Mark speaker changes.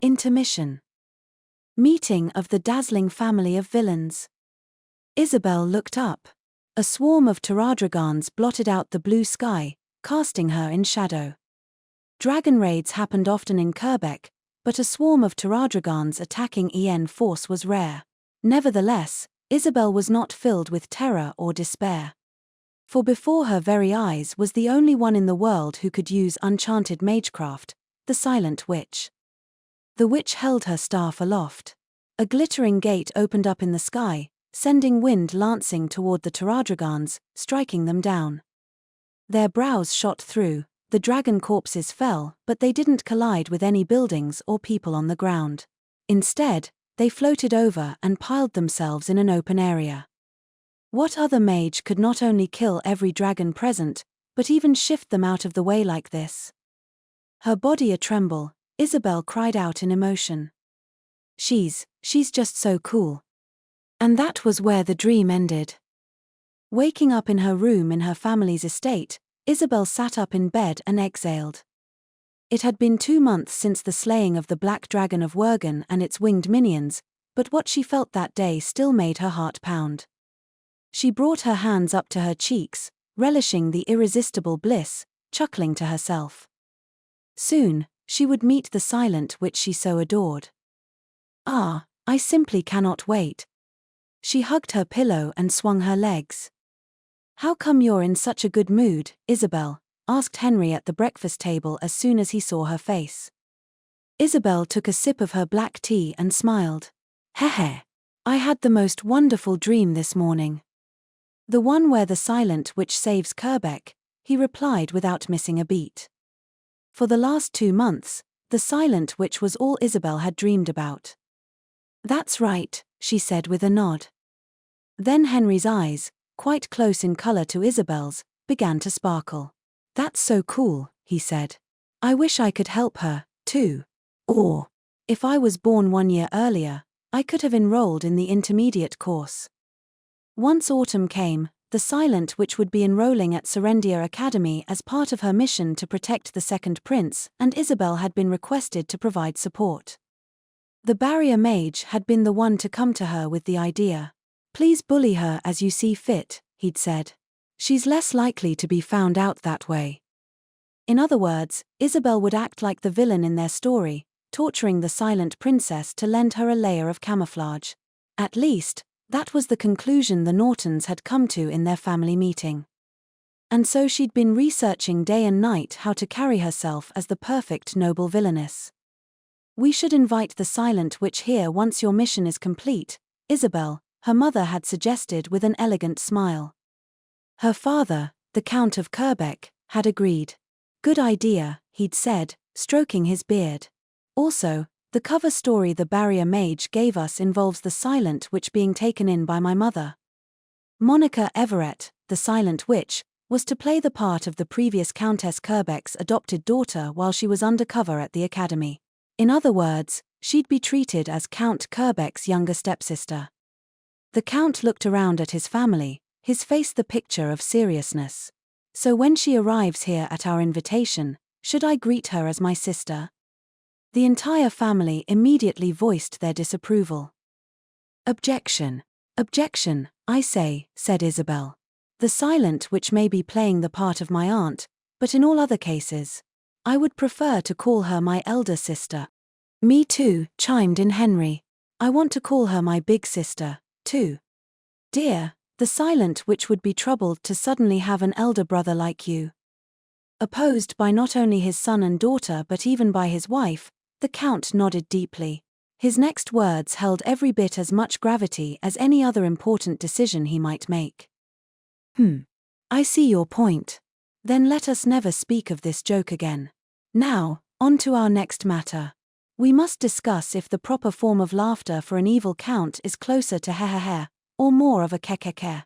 Speaker 1: Intermission. Meeting of the dazzling family of villains. Isabel looked up. A swarm of pteradragons blotted out the blue sky, casting her in shadow. Dragon raids happened often in Quebec, but a swarm of pteradragons attacking En force was rare. Nevertheless, Isabel was not filled with terror or despair. For before her very eyes was the only one in the world who could use unchanted magecraft, the silent witch. The witch held her staff aloft. A glittering gate opened up in the sky, sending wind lancing toward the pteradragons, striking them down. Their brows shot through, the dragon corpses fell, but they didn't collide with any buildings or people on the ground. Instead, they floated over and piled themselves in an open area. What other mage could not only kill every dragon present, but even shift them out of the way like this? Her body a-tremble, Isabel cried out in emotion. She's just so cool. And that was where the dream ended. Waking up in her room in her family's estate, Isabel sat up in bed and exhaled. It had been 2 months since the slaying of the black dragon of Wergen and its winged minions, but what she felt that day still made her heart pound. She brought her hands up to her cheeks, relishing the irresistible bliss, chuckling to herself. Soon, she would meet the silent witch she so adored. Ah, I simply cannot wait. She hugged her pillow and swung her legs. How come you're in such a good mood, Isabel? Asked Henry at the breakfast table as soon as he saw her face. Isabel took a sip of her black tea and smiled. Heh. I had the most wonderful dream this morning. The one where the silent witch saves Quebec, he replied without missing a beat. For the last 2 months, the silent witch was all Isabel had dreamed about. That's right, she said with a nod. Then Henry's eyes, quite close in color to Isabel's, began to sparkle. That's so cool, he said. I wish I could help her, too. Or, if I was born 1 year earlier, I could have enrolled in the intermediate course. Once autumn came, the silent witch would be enrolling at Serendia Academy as part of her mission to protect the second prince, and Isabel had been requested to provide support. The barrier mage had been the one to come to her with the idea. Please bully her as you see fit, he'd said. She's less likely to be found out that way. In other words, Isabel would act like the villain in their story, torturing the silent princess to lend her a layer of camouflage. At least, that was the conclusion the Nortons had come to in their family meeting. And so she'd been researching day and night how to carry herself as the perfect noble villainess. We should invite the silent witch here once your mission is complete, Isabel, her mother had suggested with an elegant smile. Her father, the Count of Quebec, had agreed. Good idea, he'd said, stroking his beard. Also, the cover story the barrier mage gave us involves the silent witch being taken in by my mother. Monica Everett, the silent witch, was to play the part of the previous Countess Quebec's adopted daughter while she was undercover at the academy. In other words, she'd be treated as Count Quebec's younger stepsister. The Count looked around at his family, his face the picture of seriousness. So when she arrives here at our invitation, should I greet her as my sister? The entire family immediately voiced their disapproval. Objection, I say, said Isabel. The silent witch may be playing the part of my aunt, but in all other cases, I would prefer to call her my elder sister. Me too, chimed in Henry. I want to call her my big sister, too. Dear, the silent witch would be troubled to suddenly have an elder brother like you. Opposed by not only his son and daughter but even by his wife, the Count nodded deeply. His next words held every bit as much gravity as any other important decision he might make. I see your point. Then let us never speak of this joke again. Now, on to our next matter. We must discuss if the proper form of laughter for an evil count is closer to heh or more of a kekeke.